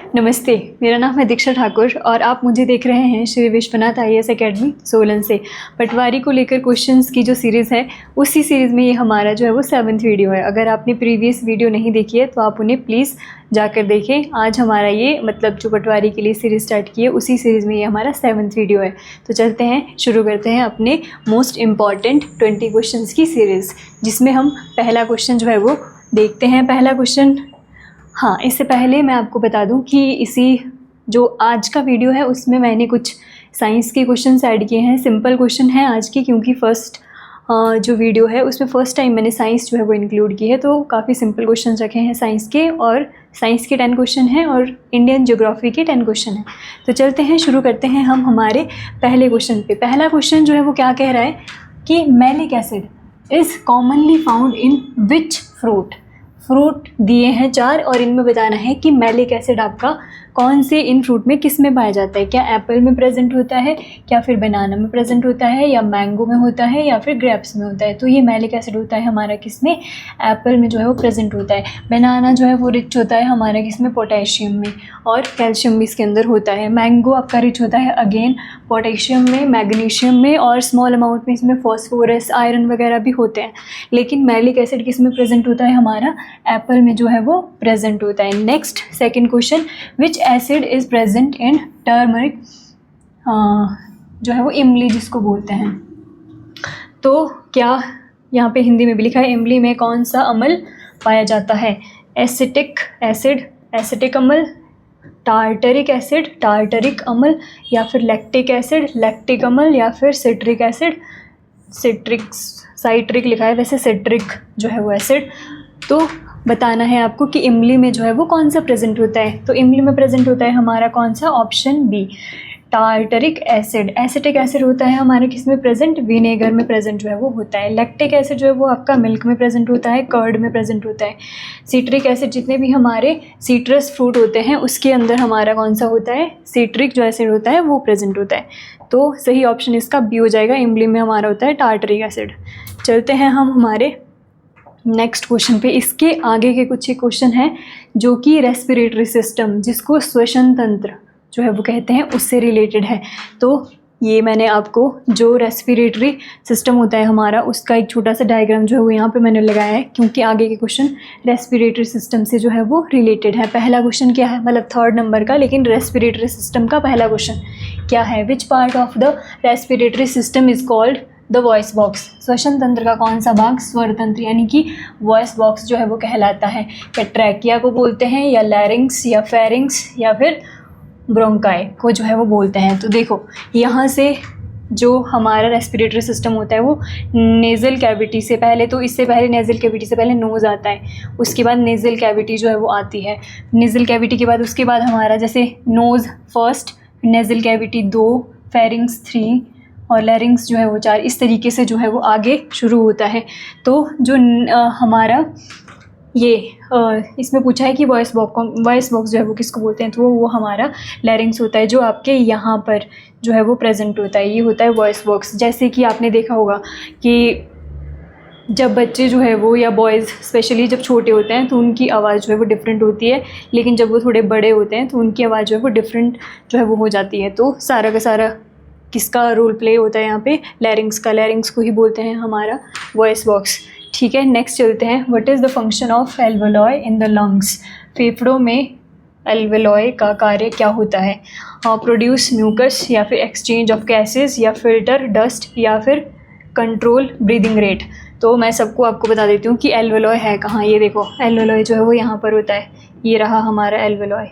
नमस्ते, मेरा नाम है दीक्षा ठाकुर और आप मुझे देख रहे हैं श्री विश्वनाथ IAS एकेडमी सोलन से। पटवारी को लेकर क्वेश्चंस की जो सीरीज़ है, उसी सीरीज़ में ये हमारा जो है वो 7th वीडियो है। अगर आपने प्रीवियस वीडियो नहीं देखी है तो आप उन्हें प्लीज़ जाकर देखें। आज हमारा ये जो पटवारी के लिए सीरीज़ स्टार्ट की है, उसी सीरीज़ में ये हमारा 7th वीडियो है। तो चलते हैं, शुरू करते हैं अपने मोस्ट इम्पॉर्टेंट 20 क्वेश्चन की सीरीज़, जिसमें हम पहला क्वेश्चन जो है वो देखते हैं। पहला क्वेश्चन, हाँ, इससे पहले मैं आपको बता दूं कि इसी जो आज का वीडियो है उसमें मैंने कुछ साइंस के क्वेश्चंस ऐड किए हैं। सिंपल क्वेश्चन है आज की, क्योंकि फर्स्ट जो वीडियो है उसमें फ़र्स्ट टाइम मैंने साइंस जो है वो इंक्लूड की है, तो काफ़ी सिंपल क्वेश्चन रखे हैं साइंस के। और साइंस के 10 क्वेश्चन हैं और इंडियन ज्योग्राफी के 10 क्वेश्चन हैं। तो चलते हैं, शुरू करते हैं हम हमारे पहले क्वेश्चन पे। पहला क्वेश्चन जो है वो क्या कह रहा है कि malic acid is commonly found in which fruit. Fruit दिए हैं 4 और इनमें बताना है कि मैलिक एसिड आपका कौन से इन फ्रूट में किस में पाया जाता है। क्या एप्पल में प्रेजेंट होता है, क्या फिर बनाना में प्रेजेंट होता है, या मैंगो में होता है, या फिर ग्रेप्स में होता है। तो ये मैलिक एसिड होता है हमारा किस में, एप्पल में जो है वो प्रेजेंट होता है। बनाना जो है वो रिच होता है हमारा किस में, पोटेशियम में, और कैल्शियम भी इसके अंदर होता है। मैंगो आपका रिच होता है अगेन पोटेशियम में, मैग्नीशियम में, और स्मॉल अमाउंट में इसमें फॉस्फोरस, आयरन वगैरह भी होते हैं। लेकिन मैलिक एसिड किस में प्रेजेंट होता है, हमारा एप्पल में जो है वो प्रेजेंट होता है। Next second question, which acid is present in turmeric, जो है वो इमली जिसको बोलते हैं। तो क्या यहाँ पे हिंदी में भी लिखा है, इमली में कौन सा अम्ल पाया जाता है। एसिटिक एसिड, एसिटिक अम्ल, टार्टरिक एसिड, टार्टरिक अम्ल, या फिर लैक्टिक एसिड, लैक्टिक अम्ल, या फिर सिट्रिक एसिड, साइट्रिक लिखा है वैसे, सिट्रिक जो है वो एसिड। तो बताना है आपको कि इमली में जो है वो कौन सा प्रेजेंट होता है। तो इमली में प्रेजेंट होता है हमारा कौन सा, option B, tartaric acid. Acetic acid होता है हमारे किस में प्रेजेंट, विनेगर में प्रेजेंट जो है वो होता है। लैक्टिक एसिड जो है वो आपका मिल्क में प्रेजेंट होता है, कर्ड में प्रेजेंट होता है। सिट्रिक एसिड जितने भी हमारे सिट्रस फ्रूट होते हैं उसके अंदर हमारा कौन सा होता है, सिट्रिक जो एसिड होता है वो प्रेजेंट होता है। तो सही ऑप्शन इसका बी हो जाएगा, इमली में हमारा होता है टार्टरिक एसिड। चलते हैं हम हमारे नेक्स्ट क्वेश्चन पे। इसके आगे के कुछ ही क्वेश्चन हैं जो कि रेस्पिरेटरी सिस्टम, जिसको श्वसन तंत्र जो है वो कहते हैं, उससे रिलेटेड है। तो ये मैंने आपको जो रेस्पिरेटरी सिस्टम होता है हमारा, उसका एक छोटा सा डायग्राम जो है वो यहाँ पे मैंने लगाया है, क्योंकि आगे के क्वेश्चन रेस्पिरेटरी सिस्टम से जो है वो रिलेटेड है। पहला क्वेश्चन क्या है, मतलब 3rd नंबर का, लेकिन रेस्पिरेटरी सिस्टम का पहला क्वेश्चन क्या है, which part of the respiratory system is called the voice box. श्वसन तंत्र का कौन सा भाग, स्वर तंत्र, यानी कि वॉइस बॉक्स जो है वो कहलाता है। क्या ट्रैकिया को बोलते हैं, या लैरिंग्स, या फेरिंग्स, या फिर ब्रोंकाई को जो है वो बोलते हैं। तो देखो, यहाँ से जो हमारा रेस्पिरेटरी सिस्टम होता है वो नेज़ल कैविटी से पहले, तो इससे पहले नेज़ल कैविटी से पहले नोज़ आता है, उसके बाद नेज़ल कैविटी जो है वो आती है। नेज़ल कैविटी के बाद उसके बाद हमारा जैसे nose first, nasal cavity 2, pharynx 3 और लैरिंग्स जो है वो 4, इस तरीके से जो है वो आगे शुरू होता है। तो जो हमारा ये इसमें पूछा है कि वॉइस बॉक्स जो है वो किसको बोलते हैं, तो वो हमारा लैरिंग्स होता है, जो आपके यहाँ पर जो है वो प्रेजेंट होता है। ये होता है वॉइस बॉक्स। जैसे कि आपने देखा होगा कि जब बच्चे जो है वो, या बॉयज़ स्पेशली जब छोटे होते हैं तो उनकी आवाज़ जो है वो डिफरेंट होती है, लेकिन जब वो थोड़े बड़े होते हैं तो उनकी आवाज़ जो है वो डिफरेंट जो है वो हो जाती है। तो सारा का सारा किसका रोल प्ले होता है यहाँ पे, लैरिंग्स का। लैरिंग्स को ही बोलते हैं हमारा वॉइस बॉक्स। ठीक है, नेक्स्ट चलते हैं। What is the function of alveoli in the lungs. फेफड़ों में एल्वेओलाई का कार्य क्या होता है, प्रोड्यूस म्यूकस, या फिर एक्सचेंज ऑफ गैसेस, या फिल्टर डस्ट, या फिर कंट्रोल ब्रीदिंग रेट। तो मैं सबको आपको बता देती हूँ कि एल्वेओलाई है कहाँ। ये देखो, एल्वेओलाई जो है वो यहाँ पर होता है, ये रहा हमारा एल्वेओलाई,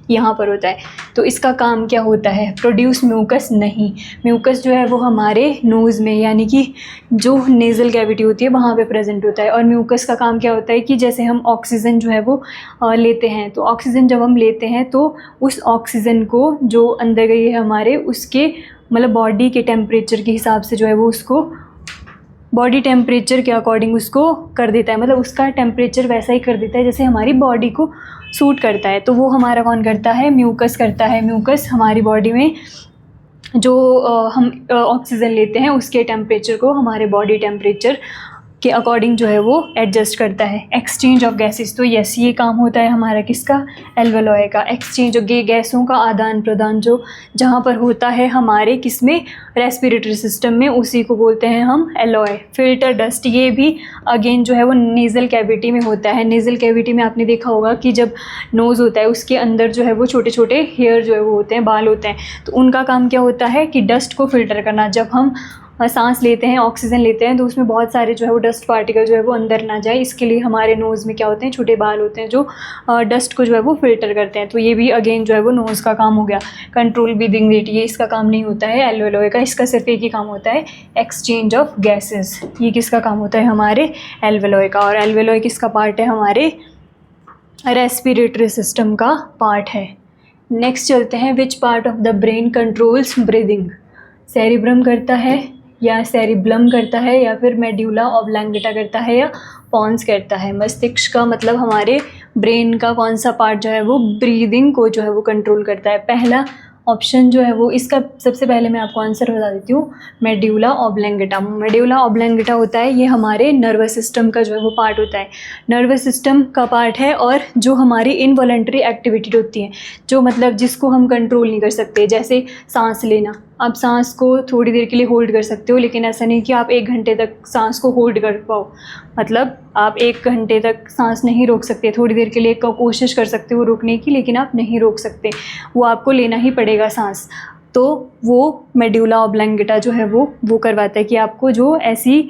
यहाँ पर होता है। तो इसका काम क्या होता है, प्रोड्यूस म्यूकस नहीं। म्यूकस जो है वो हमारे नोज़ में, यानी कि जो नेज़ल कैविटी होती है वहाँ पे प्रेजेंट होता है। और म्यूकस का काम क्या होता है कि जैसे हम ऑक्सीजन जो है वो लेते हैं, तो ऑक्सीजन जब हम लेते हैं तो उस ऑक्सीजन को जो अंदर गई है हमारे, उसके मतलब बॉडी के टेम्परेचर के हिसाब से जो है वो उसको बॉडी टेम्परेचर के अकॉर्डिंग उसको कर देता है, मतलब उसका टेम्परेचर वैसा ही कर देता है जैसे हमारी बॉडी को सूट करता है। तो वो हमारा कौन करता है, म्यूकस करता है। म्यूकस हमारी बॉडी में जो हम ऑक्सीजन लेते हैं उसके टेम्परेचर को हमारे बॉडी टेम्परेचर के अकॉर्डिंग जो है वो एडजस्ट करता है। एक्सचेंज ऑफ गैसेस, तो यस ये काम होता है हमारा किसका, एल्वेलोय का। एक्सचेंज ऑफ गैसों का आदान प्रदान जो जहाँ पर होता है हमारे किसमें, रेस्पिरेटरी सिस्टम में, उसी को बोलते हैं हम एलॉय। फिल्टर डस्ट, ये भी अगेन जो है वो नेज़ल कैविटी में होता है। नेज़ल कैविटी में आपने देखा होगा कि जब नोज़ होता है उसके अंदर जो है वो छोटे छोटे हेयर जो है वो होते हैं, बाल होते हैं, तो उनका काम क्या होता है कि डस्ट को फिल्टर करना। जब हम सांस लेते हैं, ऑक्सीजन लेते हैं, तो उसमें बहुत सारे जो है वो डस्ट पार्टिकल जो है वो अंदर ना जाए, इसके लिए हमारे नोज़ में क्या होते हैं, छोटे बाल होते हैं जो डस्ट को जो है वो फिल्टर करते हैं। तो ये भी अगेन जो है वो नोज़ का काम हो गया। कंट्रोल ब्रीदिंग रेट, ये इसका काम नहीं होता है एल्वेलोय का, इसका सिर्फ एक ही काम होता है एक्सचेंज ऑफ गैसेस। ये किसका काम होता है, हमारे एल्वेलोय का। और एल्वेलोय किसका पार्ट है, हमारे रेस्पिरेटरी सिस्टम का पार्ट है। नेक्स्ट चलते हैं, which part of the brain controls breathing. Cerebrum करता है या सेरिब्लम करता है या फिर मेड्यूला ऑब्लैंगेटा करता है या पॉन्स करता है। मस्तिष्क का मतलब हमारे ब्रेन का कौन सा पार्ट जो है वो ब्रीदिंग को जो है वो कंट्रोल करता है। पहला ऑप्शन जो है वो, इसका सबसे पहले मैं आपको आंसर बता देती हूँ, मेड्यूला ऑब्लैंगेटा। मेड्यूला ऑब्लैंगेटा होता है ये हमारे नर्वस सिस्टम का जो है वो पार्ट होता है, नर्वस सिस्टम का पार्ट है। और जो हमारी इनवॉलंटरी एक्टिविटी होती है, जो मतलब जिसको हम कंट्रोल नहीं कर सकते, जैसे सांस लेना, आप सांस को थोड़ी देर के लिए होल्ड कर सकते हो, लेकिन ऐसा नहीं कि आप 1 घंटे तक सांस को होल्ड कर पाओ। मतलब आप 1 घंटे तक सांस नहीं रोक सकते, थोड़ी देर के लिए कोशिश कर सकते हो रोकने की, लेकिन आप नहीं रोक सकते, वो आपको लेना ही पड़ेगा सांस। तो वो मेड्यूला ऑब्लैंगेटा जो है वो करवाता है कि आपको जो ऐसी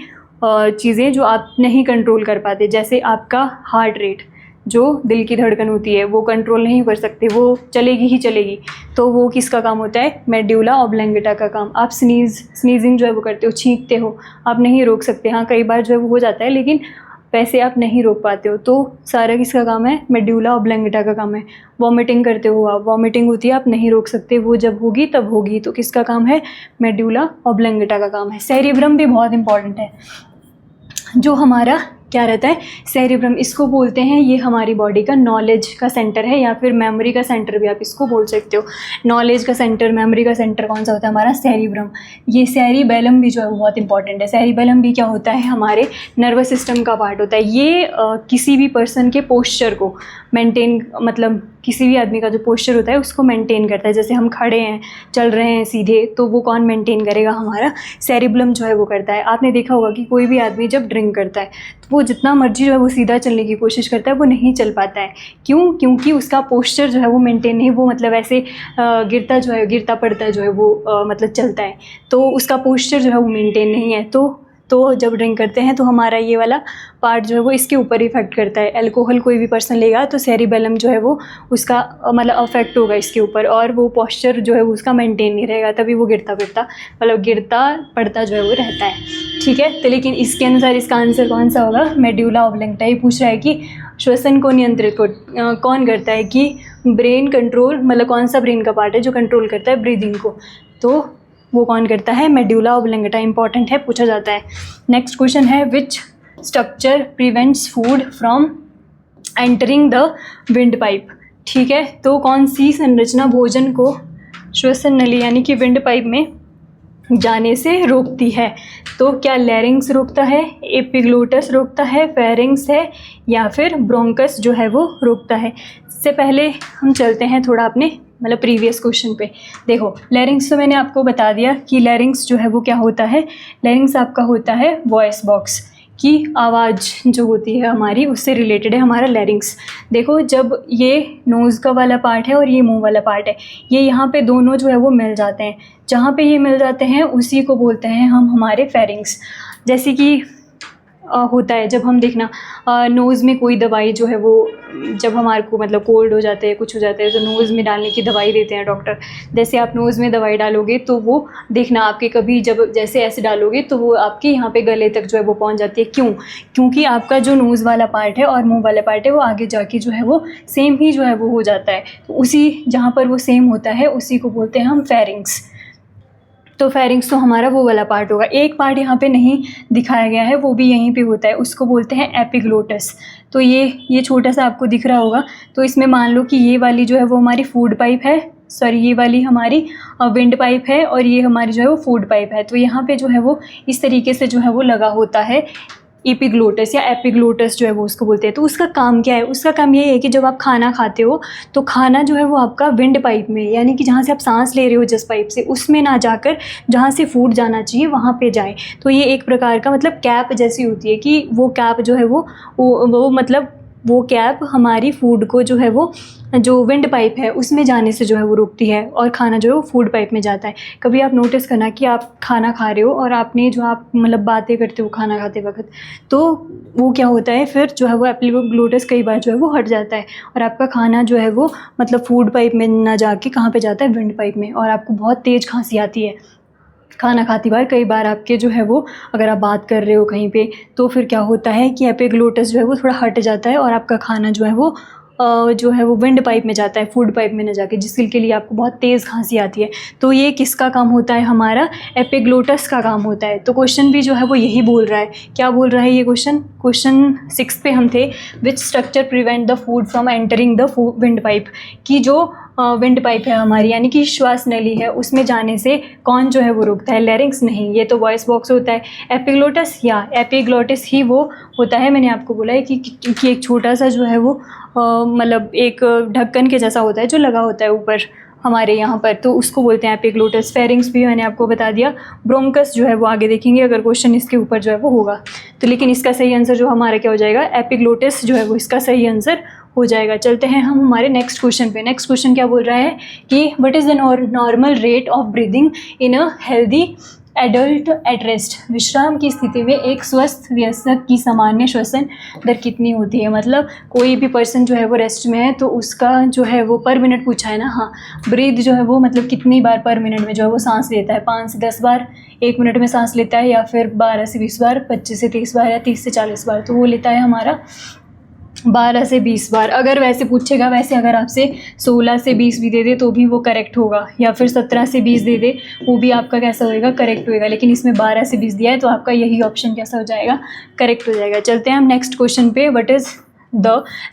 चीज़ें जो आप नहीं कंट्रोल कर पाते, जैसे आपका हार्ट रेट, जो दिल की धड़कन होती है, वो कंट्रोल नहीं कर सकते, वो चलेगी ही चलेगी, तो वो किसका काम होता है, मेड्यूला ऑब्लैंगेटा का काम। आप स्नीजिंग जो है वो करते हो, छींकते हो, आप नहीं रोक सकते, हाँ कई बार जो है वो हो जाता है, लेकिन वैसे आप नहीं रोक पाते हो, तो सारा किसका काम है, मेड्यूला ऑब्लैंगेटा का काम है। वॉमिटिंग करते हो आप, वॉमिटिंग होती है, आप नहीं रोक सकते, वो जब होगी तब होगी, तो किसका काम है, मेड्यूला ऑब्लैंगेटा का काम है। सेरिब्रम भी बहुत इंपॉर्टेंट है, जो हमारा क्या रहता है, सेरिब्रम, इसको बोलते हैं, ये हमारी बॉडी का नॉलेज का सेंटर है, या फिर मेमोरी का सेंटर भी आप इसको बोल सकते हो। नॉलेज का सेंटर, मेमोरी का सेंटर कौन सा होता है, हमारा सेरिब्रम। ये सेरिबेलम भी जो है बहुत इंपॉर्टेंट है। सेरिबेलम भी क्या होता है, हमारे नर्वस सिस्टम का पार्ट होता है। ये किसी भी पर्सन के पोस्चर को मेंटेन, मतलब किसी भी आदमी का जो पोस्चर होता है उसको मेंटेन करता है। जैसे हम खड़े हैं, चल रहे हैं सीधे, तो वो कौन मेंटेन करेगा, हमारा सेरिब्लम जो है वो करता है। आपने देखा होगा कि कोई भी आदमी जब ड्रिंक करता है तो वो जितना मर्जी जो है वो सीधा चलने की कोशिश करता है, वो नहीं चल पाता है। क्यों, क्योंकि उसका पोस्चर जो है वो मेंटेन नहीं, वो मतलब ऐसे गिरता पड़ता जो है वो मतलब चलता है, तो उसका पोस्चर जो है वो मेंटेन नहीं है। तो जब ड्रिंक करते हैं तो हमारा ये वाला पार्ट जो है वो इसके ऊपर इफेक्ट करता है। अल्कोहल कोई भी पर्सन लेगा तो सेरिबेलम जो है वो उसका मतलब अफेक्ट होगा इसके ऊपर, और वो पोस्चर जो है वो उसका मेंटेन नहीं रहेगा, तभी वो गिरता पड़ता जो है वो रहता है। ठीक है, तो लेकिन इसके अनुसार इसका आंसर कौन सा होगा, मेड्यूला ऑब्लैंगेटा। ये पूछ रहा है कि श्वसन को नियंत्रित कौन करता है, कि ब्रेन कंट्रोल, मतलब कौन सा ब्रेन का पार्ट है जो कंट्रोल करता है ब्रीदिंग को, तो वो कौन करता है, मेड्यूला ऑब्लैंगेटा। इंपॉर्टेंट है, पूछा जाता है। नेक्स्ट क्वेश्चन है, which structure prevents food from entering the wind pipe. ठीक है, तो कौन सी संरचना भोजन को श्वसन नली यानी कि विंड पाइप में जाने से रोकती है। तो क्या लैरिंग्स रोकता है, एपिग्लोटस रोकता है, फेरिंग्स है, या फिर ब्रोंकस जो है वो रोकता है। इससे पहले हम चलते हैं थोड़ा अपने मतलब प्रीवियस क्वेश्चन पे। देखो, लैरिंग्स तो मैंने आपको बता दिया कि लैरिंग्स जो है वो क्या होता है। लैरिंग्स आपका होता है वॉइस बॉक्स की आवाज़ जो होती है हमारी, उससे रिलेटेड है हमारा लैरिंग्स। देखो, जब ये नोज़ का वाला पार्ट है और ये मुंह वाला पार्ट है, ये यहाँ पे दोनों जो है वो मिल जाते हैं। जहाँ पे ये मिल जाते हैं उसी को बोलते हैं हम हमारे फेरिंग्स। जैसे कि होता है, जब हम देखना नोज़ में कोई दवाई जो है वो, जब हमारे को मतलब कोल्ड हो जाते हैं, कुछ हो जाता है, तो नोज़ में डालने की दवाई देते हैं डॉक्टर। जैसे आप नोज़ में दवाई डालोगे तो वो देखना आपके कभी जब जैसे ऐसे डालोगे तो वो आपके यहाँ पे गले तक जो है वो पहुँच जाती है। क्यों, क्योंकि आपका जो नोज़ वाला पार्ट है और मुँह वाला पार्ट है वो आगे जाके जो है वो सेम ही जो है वो हो जाता है। तो उसी जहाँ पर वो सेम होता है उसी को बोलते हैं हम फेरिंग्स। तो फेरिंग्स तो हमारा वो वाला पार्ट होगा। एक पार्ट यहाँ पे नहीं दिखाया गया है, वो भी यहीं पे होता है, उसको बोलते हैं एपिग्लोटस। तो ये छोटा सा आपको दिख रहा होगा। तो इसमें मान लो कि ये वाली जो है वो हमारी फूड पाइप है, सॉरी ये वाली हमारी विंड पाइप है, और ये हमारी जो है वो फूड पाइप है। तो यहाँ पे जो है वो इस तरीके से जो है वो लगा होता है एपिग्लोटस या एपिग्लोटस जो है वो उसको बोलते हैं। तो उसका काम क्या है? उसका काम ये है कि जब आप खाना खाते हो तो खाना जो है वो आपका विंड पाइप में, यानी कि जहाँ से आप सांस ले रहे हो जिस पाइप से, उसमें ना जाकर जहाँ से फूड जाना चाहिए वहाँ पे जाए। तो ये एक प्रकार का मतलब कैप जैसी होती है कि वो कैप जो है वो मतलब वो कैप हमारी फूड को जो है वो जो विंड पाइप है उसमें जाने से जो है वो रोकती है और खाना जो है वो फूड पाइप में जाता है। कभी आप नोटिस करना कि आप खाना खा रहे हो और आपने जो आप मतलब बातें करते हो खाना खाते वक्त, तो वो क्या होता है फिर जो है वो एपिग्लोटिस कई बार जो है वो हट जाता है और आपका खाना जो है वो मतलब फूड पाइप में ना जाके कहाँ पे जाता है? विंड पाइप में, और आपको बहुत तेज़ खांसी आती है खाना खाती बार। कई बार आपके जो है वो अगर आप बात कर रहे हो कहीं पे तो फिर क्या होता है कि एपिग्लोटिस जो है वो थोड़ा हट जाता है और आपका खाना जो है वो जो है वो विंड पाइप में जाता है, फूड पाइप में न जाके, जिसके लिए आपको बहुत तेज़ खांसी आती है। तो ये किसका काम होता है? हमारा एपिग्लोटस का काम होता है। तो क्वेश्चन भी जो है वो यही बोल रहा है। क्या बोल रहा है ये क्वेश्चन 6 पे हम थे, which structure prevent the food from entering the wind pipe, कि जो विंड पाइप है हमारी यानी कि श्वास नली है उसमें जाने से कौन जो है वो रोकता है? लैरिंक्स नहीं, ये तो वॉइस बॉक्स होता है। एपिग्लोटस या एपिग्लोटिस ही वो होता है। मैंने आपको बोला है कि एक छोटा सा जो है वो मतलब एक ढक्कन के जैसा होता है जो लगा होता है ऊपर हमारे यहाँ पर, तो उसको बोलते हैं एपिग्लोटस। फेरिंग्स भी मैंने आपको बता दिया। ब्रोंकस जो है वो आगे देखेंगे अगर क्वेश्चन इसके ऊपर जो है वो होगा तो, लेकिन इसका सही आंसर जो हमारा क्या हो जाएगा? एपिग्लोटिस जो है वो इसका सही आंसर हो जाएगा। चलते हैं हम हमारे नेक्स्ट क्वेश्चन पे। नेक्स्ट क्वेश्चन क्या बोल रहा है कि what is the normal rate of breathing in a healthy adult at rest. विश्राम की स्थिति में एक स्वस्थ वयस्क की सामान्य श्वसन दर कितनी होती है? मतलब कोई भी पर्सन जो है वो रेस्ट में है तो उसका जो है वो पर मिनट पूछा है ना। हाँ, ब्रीद जो है वो मतलब कितनी बार पर मिनट में जो है वो सांस लेता है? 5 से 10 बार 1 मिनट में सांस लेता है, या फिर 12 से 20 बार, 25 से 30 बार, या 30 से 40 बार। तो वो लेता है हमारा 12 से 20 बार। अगर वैसे पूछेगा, वैसे अगर आपसे 16 से 20 भी दे दे तो भी वो करेक्ट होगा, या फिर 17 से 20 दे दे वो भी आपका कैसा होएगा? करेक्ट होएगा। लेकिन इसमें 12 से 20 दिया है तो आपका यही ऑप्शन कैसा हो जाएगा? करेक्ट हो जाएगा। चलते हैं हम नेक्स्ट क्वेश्चन पे। What is the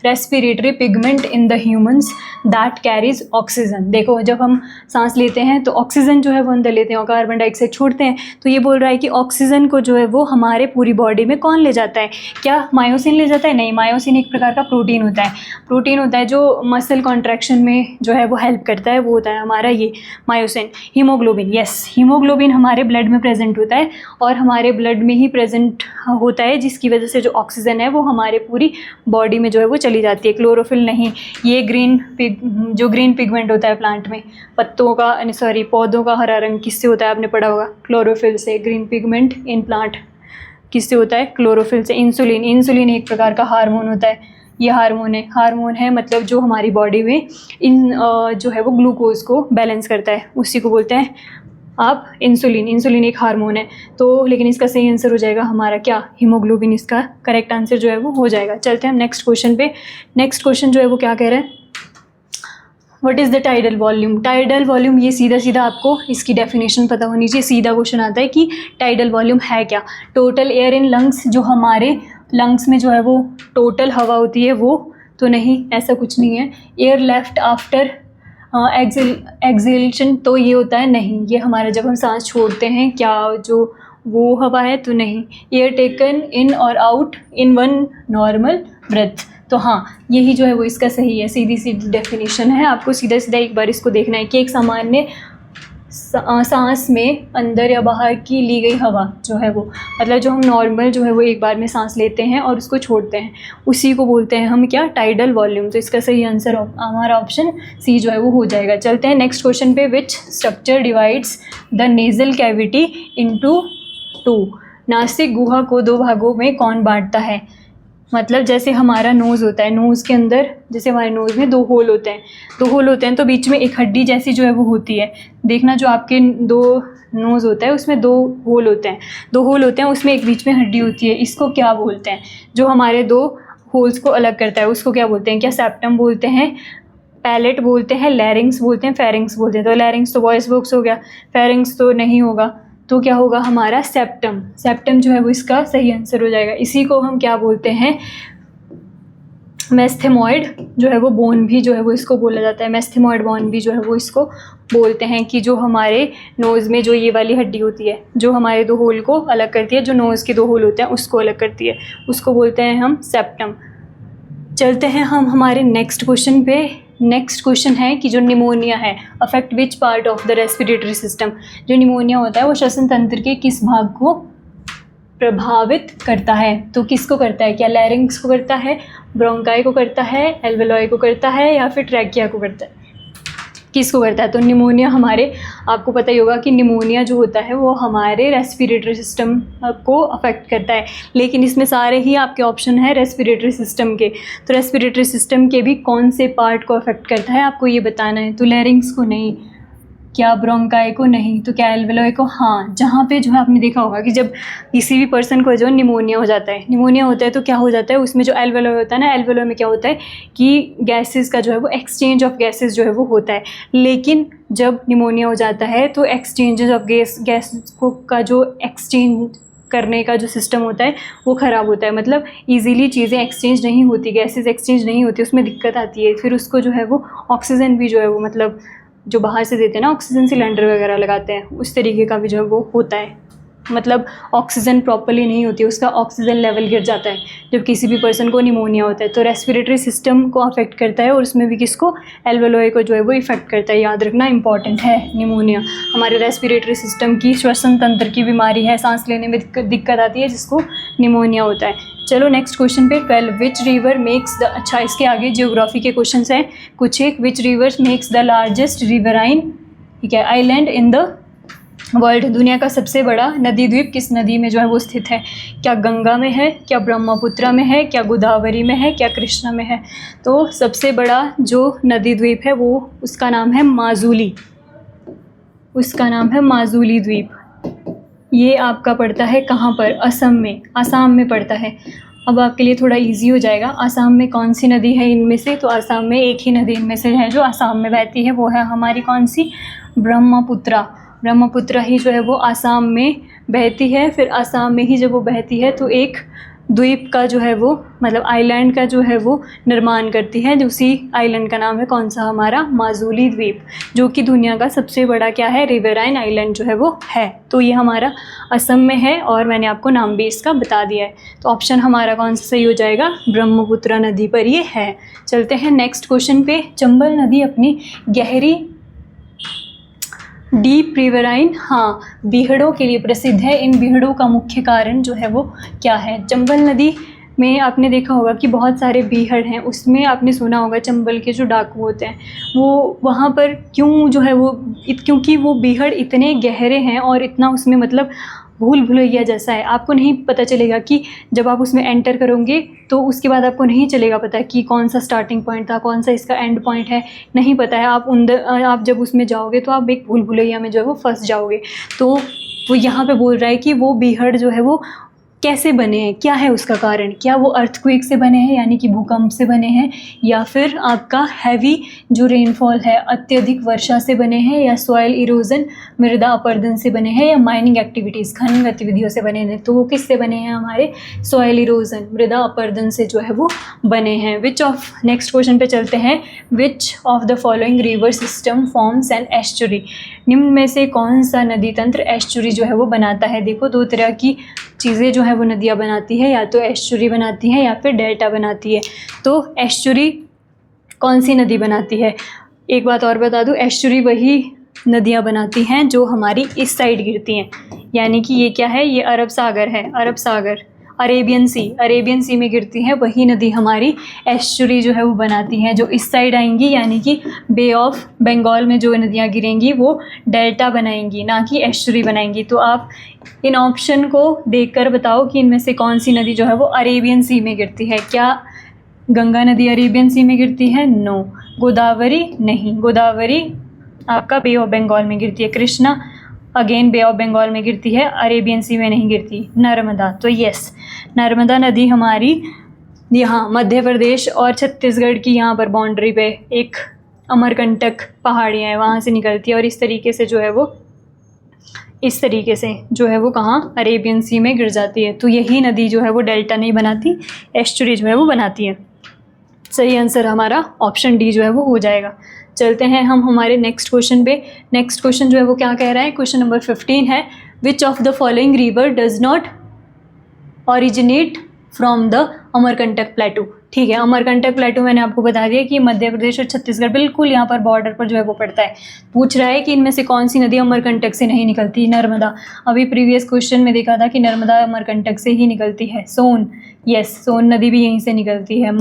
respiratory pigment in the humans that carries oxygen. देखो, जब हम सांस लेते हैं तो ऑक्सीजन जो है वो अंदर लेते हैं और कार्बन डाइऑक्साइड छोड़ते हैं। तो ये बोल रहा है कि ऑक्सीजन को जो है वो हमारे पूरी बॉडी में कौन ले जाता है? क्या मायोसिन ले जाता है? नहीं, मायोसिन एक प्रकार का प्रोटीन होता है। प्रोटीन होता है जो मसल कॉन्ट्रैक्शन में जो है वो हेल्प करता है, वो होता है हमारा ये मायोसिन। हीमोग्लोबिन, यस, हीमोग्लोबिन हमारे ब्लड में प्रेजेंट होता है और हमारे ब्लड में ही प्रेजेंट होता है, जिसकी वजह से जो ऑक्सीजन है वो हमारे पूरी बॉडी में जो है वो चली जाती है। क्लोरोफिल नहीं, ये जो ग्रीन पिगमेंट होता है प्लांट में, पत्तों का पौधों का हरा रंग किससे होता है? आपने पढ़ा होगा, क्लोरोफिल से। ग्रीन पिगमेंट इन प्लांट किससे होता है? क्लोरोफिल से। इंसुलिन, इंसुलिन एक प्रकार का हार्मोन होता है। ये हार्मोन है मतलब जो हमारी बॉडी में जो है वो ग्लूकोज को बैलेंस करता है, उसी को बोलते हैं आप इंसुलिन एक हार्मोन है। तो लेकिन इसका सही आंसर हो जाएगा हमारा क्या? हीमोग्लोबिन इसका करेक्ट आंसर जो है वो हो जाएगा। चलते हैं हम नेक्स्ट क्वेश्चन पे। नेक्स्ट क्वेश्चन जो है वो क्या कह रहा है? What is the tidal volume. Tidal volume, ये सीधा आपको इसकी डेफिनेशन पता होनी चाहिए। सीधा क्वेश्चन आता है कि टाइडल वॉल्यूम है क्या? टोटल एयर इन लंग्स, जो हमारे लंग्स में जो है वो टोटल हवा होती है वो तो नहीं, ऐसा कुछ नहीं है। एयर लेफ्ट आफ्टर एक्सहेलेशन, तो ये होता है नहीं, ये हमारा जब हम सांस छोड़ते हैं क्या जो वो हवा है तो नहीं। एयर टेकन इन और out in one normal breath, तो हाँ, यही जो है वो इसका सही है। सीधी डेफिनेशन है। आपको सीधा एक बार इसको देखना है कि एक सामान्य सांस में अंदर या बाहर की ली गई हवा जो है वो, मतलब जो हम नॉर्मल जो है वो एक बार में सांस लेते हैं और उसको छोड़ते हैं, उसी को बोलते हैं हम क्या? Tidal volume. तो इसका सही आंसर हमारा ऑप्शन सी जो है वो हो जाएगा। चलते हैं नेक्स्ट क्वेश्चन पे। Which structure divides the nasal cavity into 2। नासिक गुहा को 2 भागों में कौन बांटता है? मतलब जैसे हमारा नोज़ होता है, नोज़ के अंदर जैसे हमारे नोज़ में 2 होल होते हैं, तो बीच में एक हड्डी जैसी जो है वो होती है। देखना, जो आपके 2 नोज़ होता है उसमें 2 होल होते हैं, उसमें एक बीच में हड्डी होती है। इसको क्या बोलते हैं? जो हमारे 2 होल्स को अलग करता है उसको क्या बोलते हैं? क्या सेप्टम बोलते हैं, पैलेट बोलते हैं, लैरिंग्स बोलते हैं, फेरिंग्स बोलते हैं? तो लैरिंग्स तो वॉइस बॉक्स हो गया, फेरिंग्स तो नहीं होगा, तो क्या होगा हमारा? सेप्टम जो है वो इसका सही आंसर हो जाएगा। इसी को हम क्या बोलते हैं? मेस्थेमॉइड जो है वो बोन भी जो है वो इसको बोला जाता है, मेस्थेमॉइड बोन भी जो है वो इसको बोलते हैं, कि जो हमारे नोज़ में जो ये वाली हड्डी होती है जो हमारे दो होल को अलग करती है, जो नोज़ के दो होल होते हैं उसको अलग करती है, उसको बोलते हैं हम सेप्टम। चलते हैं हम हमारे नेक्स्ट क्वेश्चन पे। नेक्स्ट क्वेश्चन है कि जो निमोनिया है affect which part of the respiratory system. जो निमोनिया होता है वो श्वसन तंत्र के किस भाग को प्रभावित करता है? तो किसको करता है? क्या लैरिंक्स को करता है, ब्रोंकाई को करता है, एल्वेलॉय को करता है, या फिर ट्रैकिया को करता है? किसको करता है? तो निमोनिया हमारे, आपको पता ही होगा कि निमोनिया जो होता है वो हमारे रेस्पिरेटरी सिस्टम को अफेक्ट करता है, लेकिन इसमें सारे ही आपके ऑप्शन है रेस्पिरेटरी सिस्टम के। तो रेस्पिरेटरी सिस्टम के भी कौन से पार्ट को अफेक्ट करता है आपको ये बताना है। तो लैरिंक्स को नहीं, क्या ब्रोंकाई को नहीं, तो क्या एल्वेलॉय को? हाँ, जहाँ पे जो है आपने देखा होगा कि जब किसी भी पर्सन को जो निमोनिया हो जाता है, निमोनिया होता है तो क्या हो जाता है उसमें जो एल्वेलॉय होता है ना, एल्वेलॉय में क्या होता है कि गैसेस का जो है वो एक्सचेंज ऑफ गैसेस जो है वो होता है। लेकिन जब निमोनिया हो जाता है तो एक्सचेंजेस ऑफ गैस को का जो एक्सचेंज करने का जो सिस्टम होता है वो ख़राब होता है, मतलब इजीली चीज़ें एक्सचेंज नहीं होती, गैसेस एक्सचेंज नहीं होती, उसमें दिक्कत आती है। फिर उसको जो है वो ऑक्सीजन भी जो है वो, मतलब जो बाहर से देते हैं ना ऑक्सीजन सिलेंडर वगैरह लगाते हैं, उस तरीके का भी जो है वो होता है, मतलब ऑक्सीजन प्रॉपर्ली नहीं होती, उसका ऑक्सीजन लेवल गिर जाता है जब किसी भी पर्सन को निमोनिया होता है। तो रेस्पिरेटरी सिस्टम को अफेक्ट करता है और उसमें भी किसको? एल्वेलॉय को जो है वो इफेक्ट करता है। याद रखना, इंपॉर्टेंट है। निमोनिया हमारे रेस्पिरेटरी सिस्टम की, श्वसन तंत्र की बीमारी है, सांस लेने में दिक्कत आती है, जिसको निमोनिया होता है। चलो नेक्स्ट क्वेश्चन पे 12 विच रिवर मेक्स द, अच्छा इसके आगे ज्योग्राफी के क्वेश्चंस हैं कुछ एक। Which river makes the largest riverine, ठीक है, आइलैंड इन द वर्ल्ड। दुनिया का सबसे बड़ा नदी द्वीप किस नदी में जो है वो स्थित है? क्या गंगा में है, क्या ब्रह्मपुत्र में है, क्या गोदावरी में है, क्या कृष्णा में है? तो सबसे बड़ा जो नदी द्वीप है वो, उसका नाम है माजुली, उसका नाम है माजुली द्वीप। ये आपका पड़ता है कहाँ पर? असम में, आसाम में पड़ता है। अब आपके लिए थोड़ा इजी हो जाएगा। आसाम में कौन सी नदी है इनमें से? तो आसाम में एक ही नदी इनमें से है जो आसाम में बहती है, वो है हमारी कौन सी? ब्रह्मपुत्र। ब्रह्मपुत्र ही जो है वो आसाम में बहती है। फिर आसाम में ही जब वो बहती है तो एक द्वीप का जो है वो, मतलब आइलैंड का जो है वो निर्माण करती है। उसी आइलैंड का नाम है कौन सा? हमारा माजुली द्वीप, जो कि दुनिया का सबसे बड़ा क्या है? रिवराइन आइलैंड जो है वो है। तो ये हमारा असम में है और मैंने आपको नाम भी इसका बता दिया है। तो ऑप्शन हमारा कौन सा सही हो जाएगा? ब्रह्मपुत्र नदी पर ये है। चलते हैं नेक्स्ट क्वेश्चन पे। चंबल नदी अपनी गहरी डीप रिवराइन, हाँ, बीहड़ों के लिए प्रसिद्ध है। इन बीहड़ों का मुख्य कारण जो है वो क्या है? चंबल नदी में आपने देखा होगा कि बहुत सारे बीहड़ हैं, उसमें आपने सुना होगा चंबल के जो डाकू होते हैं वो वहाँ पर क्यों जो है वो, क्योंकि वो बीहड़ इतने गहरे हैं और इतना उसमें मतलब भूल भुलैया जैसा है। आपको नहीं पता चलेगा कि जब आप उसमें एंटर करोगे तो उसके बाद आपको नहीं चलेगा पता कि कौन सा स्टार्टिंग पॉइंट था, कौन सा इसका एंड पॉइंट है, नहीं पता है। आप जब उसमें जाओगे तो आप एक भूल भुलैया में जो है वो फंस जाओगे। तो वो यहाँ पे बोल रहा है कि वो बीहड़ जो है वो कैसे बने हैं, क्या है उसका कारण? क्या वो अर्थक्वेक से बने हैं, यानी कि भूकंप से बने हैं, या फिर आपका हैवी जो रेनफॉल है, अत्यधिक वर्षा से बने हैं, या सॉइल इरोजन, मृदा अपरदन से बने हैं, या माइनिंग एक्टिविटीज़, खनन गतिविधियों से बने हैं? तो वो किससे बने हैं? हमारे सॉइल इरोजन, मृदा अपरदन से जो है वो बने हैं। विच ऑफ, नेक्स्ट क्वेश्चन पे चलते हैं। Which of the following river system forms an estuary. निम्न में से कौन सा नदी तंत्र एस्चुरी जो है वो बनाता है? देखो, दो तरह की चीज़ें जो है वो नदियाँ बनाती है, या तो एस्चुरी बनाती है या फिर डेल्टा बनाती है। तो एस्चुरी कौन सी नदी बनाती है? एक बात और बता दूँ, एस्चुरी वही नदियाँ बनाती हैं जो हमारी इस साइड गिरती हैं, यानी कि ये क्या है? ये अरब सागर है, अरब सागर, अरेबियन सी में गिरती हैं वही नदी हमारी एस्चुरी जो है वो बनाती हैं, जो इस साइड आएंगी, यानी कि बे ऑफ बंगाल में जो नदियाँ गिरेंगी वो डेल्टा बनाएंगी, ना कि एस्चुरी बनाएंगी। तो आप इन ऑप्शन को देखकर बताओ कि इनमें से कौन सी नदी जो है वो अरेबियन सी में गिरती है। क्या गंगा नदी अरेबियन सी में गिरती है? नो। गोदावरी? नहीं, गोदावरी आपका बे ऑफ बंगाल में गिरती है। Krishna again bay of Bengal में गिरती है, अरेबियन सी में नहीं गिरती। नर्मदा, तो यस, नर्मदा नदी हमारी यहाँ मध्य प्रदेश और छत्तीसगढ़ की यहाँ पर बाउंड्री पे एक अमरकंटक पहाड़ियाँ हैं, वहाँ से निकलती है और इस तरीके से जो है वो कहाँ? अरेबियन सी में गिर जाती है। तो यही नदी जो है वो डेल्टा नहीं बनाती, एस्चुरी जो है वो बनाती है। सही आंसर हमारा ऑप्शन डी जो है वो हो जाएगा। चलते हैं हम हमारे नेक्स्ट क्वेश्चन पे। नेक्स्ट क्वेश्चन जो है वो क्या कह रहा है, क्वेश्चन नंबर 15 है, which of the following river does not originate from the Amarkantak प्लेटू। ठीक है, अमरकंटक प्लेटू मैंने आपको बता दिया कि मध्य प्रदेश और छत्तीसगढ़ बिल्कुल यहाँ पर बॉर्डर पर जो है वो पड़ता है। पूछ रहा है कि इनमें से कौन सी नदी अमरकंटक से नहीं निकलती। नर्मदा, अभी प्रीवियस क्वेश्चन में देखा था कि नर्मदा अमरकंटक से ही निकलती है। सोन, यस, सोन नदी भी यहीं से निकलती है।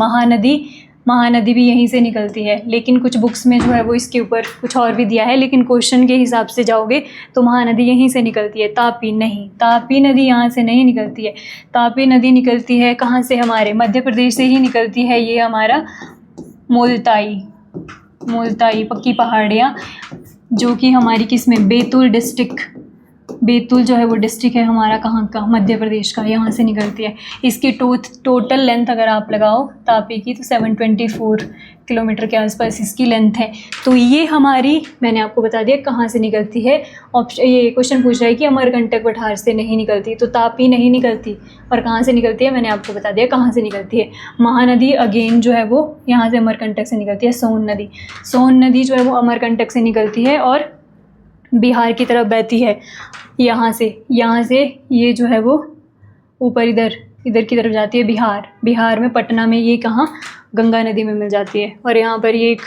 महानदी भी यहीं से निकलती है, लेकिन कुछ बुक्स में जो है वो इसके ऊपर कुछ और भी दिया है, लेकिन क्वेश्चन के हिसाब से जाओगे तो महानदी यहीं से निकलती है। तापी नहीं, तापी नदी यहाँ से नहीं निकलती है। तापी नदी निकलती है कहाँ से, हमारे मध्य प्रदेश से ही निकलती है। ये हमारा मुल्ताई पक्की पहाड़ियाँ, जो कि हमारी किस में, बैतूल डिस्ट्रिक्ट, बैतूल जो है वो डिस्ट्रिक्ट है हमारा, कहाँ का, मध्य प्रदेश का, यहाँ से निकलती है। इसकी टोटल लेंथ अगर आप लगाओ तापी की तो 724 किलोमीटर के आसपास इसकी लेंथ है। तो ये हमारी, मैंने आपको बता दिया कहाँ से निकलती है। ऑप्शन, ये क्वेश्चन पूछ रहा है कि अमरकंटक पठार से नहीं निकलती, तो तापी नहीं निकलती। और कहाँ से निकलती है, मैंने आपको बता दिया कहाँ से निकलती है। महानदी अगेन जो है वो यहाँ से अमरकंटक से निकलती है। सोन नदी जो है वो अमरकंटक से निकलती है और बिहार की तरफ बहती है। यहाँ से ये जो है वो ऊपर इधर की तरफ जाती है बिहार में, पटना में, ये कहाँ, गंगा नदी में मिल जाती है। और यहाँ पर ये एक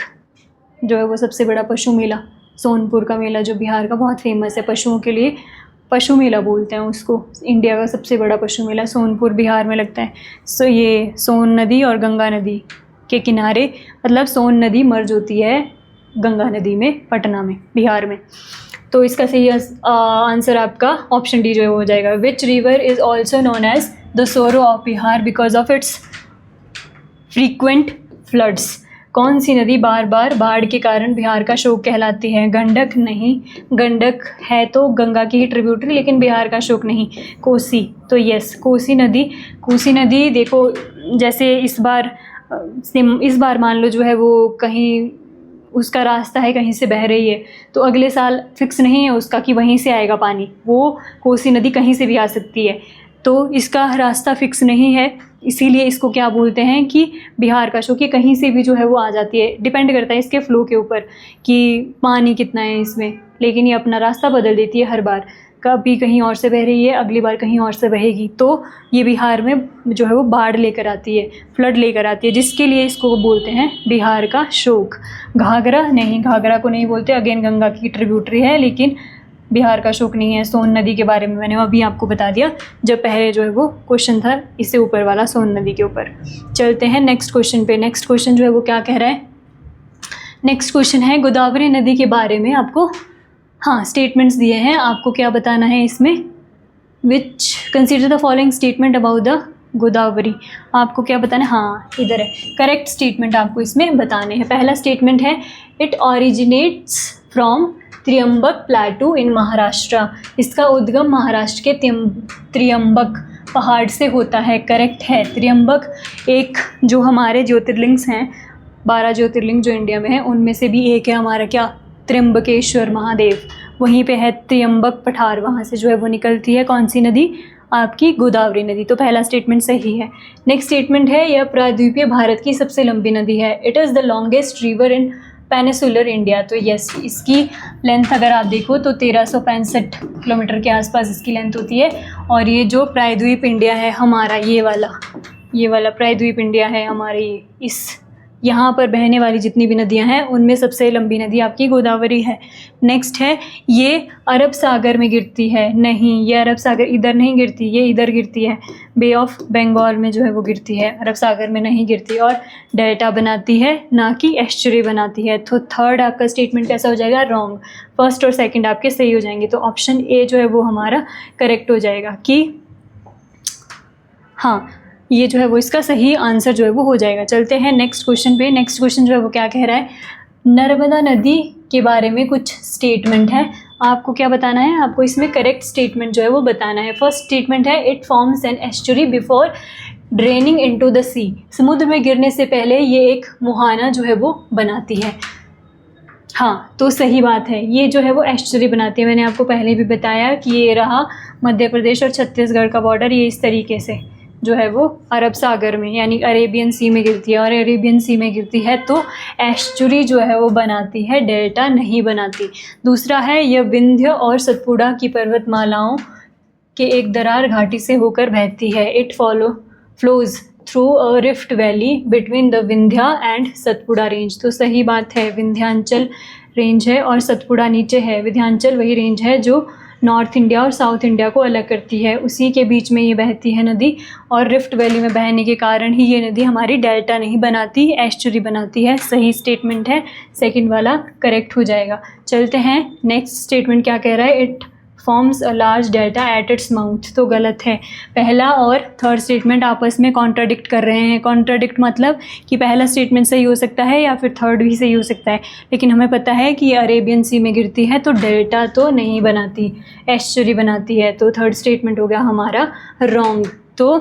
जो है वो सबसे बड़ा पशु मेला, सोनपुर का मेला, जो बिहार का बहुत फेमस है पशुओं के लिए, पशु मेला बोलते हैं उसको। इंडिया का सबसे बड़ा पशु मेला सोनपुर बिहार में लगता है। सो ये सोन नदी और गंगा नदी के किनारे, मतलब सोन नदी मर्ज होती है गंगा नदी में, पटना में, बिहार में। तो इसका सही आंसर आपका ऑप्शन डी जो है हो जाएगा। Which river is also known as the sorrow of Bihar because of its frequent floods. कौन सी नदी बार बार बाढ़ के कारण बिहार का शोक कहलाती है। गंडक नहीं, गंडक है तो गंगा की ही ट्रिब्यूटरी, लेकिन बिहार का शोक नहीं। कोसी, तो यस, कोसी नदी देखो, जैसे इस बार मान लो जो है वो कहीं उसका रास्ता है, कहीं से बह रही है, तो अगले साल फिक्स नहीं है उसका कि वहीं से आएगा पानी। वो कोसी नदी कहीं से भी आ सकती है, तो इसका रास्ता फिक्स नहीं है, इसीलिए इसको क्या बोलते हैं कि बिहार का शोक। ये कहीं से भी जो है वो आ जाती है, डिपेंड करता है इसके फ्लो के ऊपर कि पानी कितना है इसमें, लेकिन ये अपना रास्ता बदल देती है हर बार। कभी कहीं और से बह रही है, अगली बार कहीं और से बहेगी, तो ये बिहार में जो है वो बाढ़ लेकर आती है, फ्लड लेकर आती है, जिसके लिए इसको बोलते हैं बिहार का शोक। घाघरा नहीं, घाघरा को नहीं बोलते, अगेन गंगा की ट्रिब्यूटरी है, लेकिन बिहार का शोक नहीं है। सोन नदी के बारे में मैंने अभी आपको बता दिया, जब पहले जो है वो क्वेश्चन था इससे ऊपर वाला, सोन नदी के ऊपर। चलते हैं नेक्स्ट क्वेश्चन पे। नेक्स्ट क्वेश्चन जो है वो क्या कह रहा है, नेक्स्ट क्वेश्चन है गोदावरी नदी के बारे में। आपको स्टेटमेंट्स दिए हैं, आपको क्या बताना है इसमें, which consider the following statement about the Godavari. आपको क्या बताना है, इधर है, करेक्ट स्टेटमेंट आपको इसमें बताने हैं। पहला स्टेटमेंट है, it originates from Trimbak plateau in Maharashtra. इसका उद्गम महाराष्ट्र के त्र्यंबक पहाड़ से होता है, करेक्ट है। त्र्यंबक एक जो हमारे ज्योतिर्लिंग्स हैं, 12 ज्योतिर्लिंग जो इंडिया में है, उनमें से भी एक है हमारा क्या, त्र्यंबकेश्वर महादेव, वहीं पे है त्र्यंबक पठार, वहाँ से जो है वो निकलती है कौन सी नदी, आपकी गोदावरी नदी। तो पहला स्टेटमेंट सही है। नेक्स्ट स्टेटमेंट है, यह प्रायद्वीपीय भारत की सबसे लंबी नदी है। It is the longest river in peninsular India. तो यस, इसकी लेंथ अगर आप देखो तो 1365 किलोमीटर के आसपास इसकी लेंथ होती है। और ये जो प्रायद्वीप इंडिया है हमारा, ये वाला प्रायद्वीप इंडिया है हमारे, इस यहाँ पर बहने वाली जितनी भी नदियाँ हैं उनमें सबसे लंबी नदी आपकी गोदावरी है। नेक्स्ट है, ये अरब सागर में गिरती है। नहीं, ये अरब सागर इधर नहीं गिरती, ये इधर गिरती है, बे ऑफ बंगाल में जो है वो गिरती है, अरब सागर में नहीं गिरती, और डेल्टा बनाती है, ना कि एस्चुरी बनाती है। तो थर्ड आपका स्टेटमेंट कैसा हो जाएगा, रॉन्ग। फर्स्ट और सेकंड आपके सही हो जाएंगे, तो ऑप्शन ए जो है वो हमारा करेक्ट हो जाएगा कि ये जो है वो इसका सही आंसर जो है वो हो जाएगा। चलते हैं नेक्स्ट क्वेश्चन पे। नेक्स्ट क्वेश्चन जो है वो क्या कह रहा है, नर्मदा नदी के बारे में कुछ स्टेटमेंट है, आपको क्या बताना है, आपको इसमें करेक्ट स्टेटमेंट जो है वो बताना है। फर्स्ट स्टेटमेंट है, it forms an estuary before draining into the sea. समुद्र में गिरने से पहले ये एक मुहाना जो है वो बनाती है। तो सही बात है, ये जो है वो एस्चुरी बनाती है। मैंने आपको पहले भी बताया कि ये रहा मध्य प्रदेश और छत्तीसगढ़ का बॉर्डर, ये इस तरीके से जो है वो अरब सागर में यानी अरेबियन सी में गिरती है, और अरेबियन सी में गिरती है तो एस्चुरी जो है वो बनाती है, डेल्टा नहीं बनाती। दूसरा है यह विंध्य और सतपुड़ा की पर्वतमालाओं के एक दरार घाटी से होकर बहती है। It flows through a rift valley between the Vindhya and Satpura range. तो सही बात है, विंध्यांचल रेंज है और सतपुड़ा नीचे है। विंध्यांचल वही रेंज है जो नॉर्थ इंडिया और साउथ इंडिया को अलग करती है, उसी के बीच में ये बहती है नदी, और रिफ्ट वैली में बहने के कारण ही ये नदी हमारी डेल्टा नहीं बनाती, एस्चुरी बनाती है। सही स्टेटमेंट है, सेकंड वाला करेक्ट हो जाएगा। चलते हैं नेक्स्ट स्टेटमेंट क्या कह रहा है, it forms a large delta at its mouth. तो गलत है, पहला और थर्ड स्टेटमेंट आपस में कॉन्ट्राडिक्ट कर रहे हैं। कॉन्ट्राडिक्ट मतलब कि पहला स्टेटमेंट सही हो सकता है या फिर थर्ड भी सही हो सकता है, लेकिन हमें पता है कि ये अरेबियन सी में गिरती है तो डेल्टा तो नहीं बनाती, एस्चुरी बनाती है। तो थर्ड स्टेटमेंट हो गया हमारा रॉन्ग। तो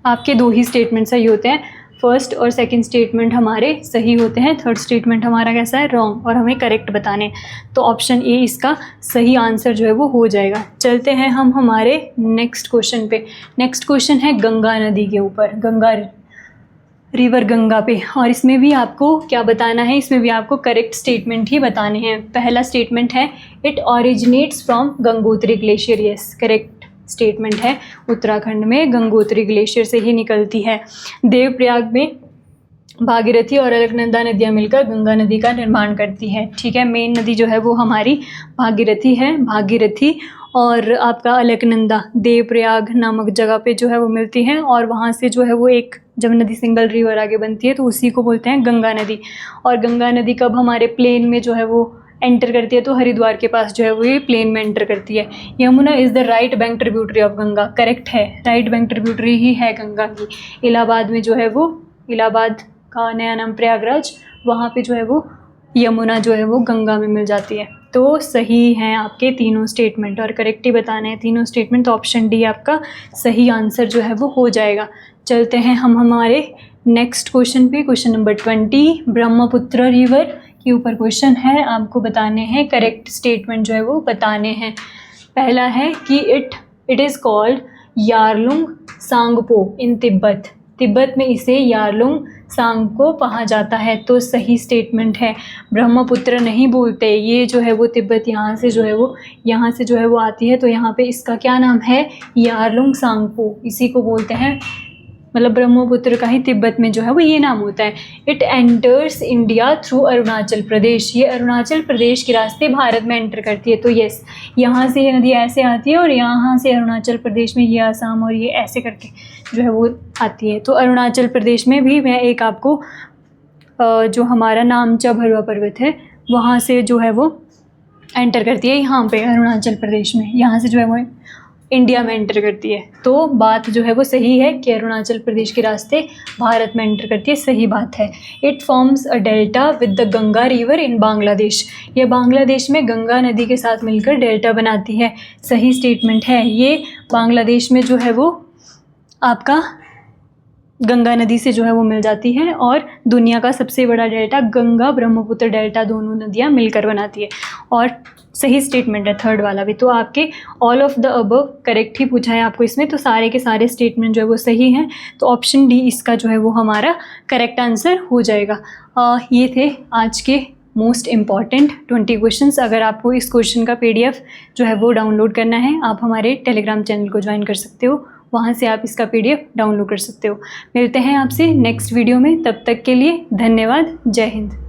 आपके दो ही स्टेटमेंट सही होते हैं, फर्स्ट और सेकंड स्टेटमेंट हमारे सही होते हैं, थर्ड स्टेटमेंट हमारा कैसा है, रॉन्ग, और हमें करेक्ट बताने। तो ऑप्शन ए इसका सही आंसर जो है वो हो जाएगा। चलते हैं हम हमारे नेक्स्ट क्वेश्चन पे। नेक्स्ट क्वेश्चन है गंगा नदी के ऊपर, गंगा रिवर गंगा पे, और इसमें भी आपको क्या बताना है, इसमें भी आपको करेक्ट स्टेटमेंट ही बताने हैं। पहला स्टेटमेंट है it originates from Gangotri glacier. Yes, correct statement है, उत्तराखंड में गंगोत्री ग्लेशियर से ही निकलती है। देवप्रयाग में भागीरथी और अलकनंदा नदियाँ मिलकर गंगा नदी का निर्माण करती है। ठीक है, मेन नदी जो है वो हमारी भागीरथी है, भागीरथी और आपका अलकनंदा देवप्रयाग नामक जगह पे जो है वो मिलती हैं, और वहाँ से जो है वो एक जब नदी सिंगल रिवर आगे बनती है तो उसी को बोलते हैं गंगा नदी। और गंगा नदी कब हमारे प्लेन में जो है वो एंटर करती है, तो हरिद्वार के पास जो है वो ये प्लेन में एंटर करती है। Yamuna is the right bank tributary of Ganga. Correct है, राइट बैंक ट्रिब्यूटरी ही है गंगा की। इलाहाबाद में जो है वो, इलाहाबाद का नया नाम प्रयागराज, वहाँ पे जो है वो यमुना जो है वो गंगा में मिल जाती है। तो सही हैं आपके तीनों स्टेटमेंट, और करेक्ट ही बताने हैं तीनों स्टेटमेंट। तो ऑप्शन डी आपका सही आंसर जो है वो हो जाएगा। चलते हैं हम हमारे नेक्स्ट क्वेश्चन पे, क्वेश्चन नंबर 20। ब्रह्मपुत्र रिवर के ऊपर क्वेश्चन है, आपको बताने हैं करेक्ट स्टेटमेंट जो है वो बताने हैं। पहला है कि it is called Yarlung Tsangpo in Tibet. Tibet में इसे यारलुंग सांगपो कहा जाता है। तो सही स्टेटमेंट है, ब्रह्मपुत्र नहीं बोलते, ये जो है वो तिब्बत यहाँ से जो है वो आती है, तो यहाँ पे इसका क्या नाम है, यारलुंग सांगपो, इसी को बोलते हैं। मतलब ब्रह्मपुत्र का ही तिब्बत में जो है वो ये नाम होता है। It enters India through Arunachal Pradesh. ये अरुणाचल प्रदेश के रास्ते भारत में एंटर करती है। तो यस, यहाँ से ये नदी ऐसे आती है और यहाँ से अरुणाचल प्रदेश में ये आसाम और ये ऐसे करके जो है वो आती है। तो अरुणाचल प्रदेश में भी मैं एक आपको जो हमारा नामचा भरवा पर्वत है वहाँ से जो है वो एंटर करती है, यहाँ पे अरुणाचल प्रदेश में, यहाँ से जो है वो इंडिया में एंटर करती है। तो बात जो है वो सही है कि अरुणाचल प्रदेश के रास्ते भारत में एंटर करती है, सही बात है। It forms a delta with the Ganga river in Bangladesh. ये बांग्लादेश में गंगा नदी के साथ मिलकर डेल्टा बनाती है, सही स्टेटमेंट है। ये बांग्लादेश में जो है वो आपका गंगा नदी से जो है वो मिल जाती है, और दुनिया का सबसे बड़ा डेल्टा गंगा ब्रह्मपुत्र डेल्टा दोनों नदियाँ मिलकर बनाती है, और सही स्टेटमेंट है थर्ड वाला भी। तो आपके all of the above correct ही पूछा है आपको इसमें, तो सारे के सारे स्टेटमेंट जो है वो सही हैं। तो ऑप्शन डी इसका जो है वो हमारा करेक्ट आंसर हो जाएगा। ये थे आज के मोस्ट इम्पॉर्टेंट 20 क्वेश्चंस। अगर आपको इस क्वेश्चन का PDF जो है वो डाउनलोड करना है, आप हमारे टेलीग्राम चैनल को ज्वाइन कर सकते हो, वहाँ से आप इसका PDF डाउनलोड कर सकते हो। मिलते हैं आपसे नेक्स्ट वीडियो में, तब तक के लिए धन्यवाद, जय हिंद।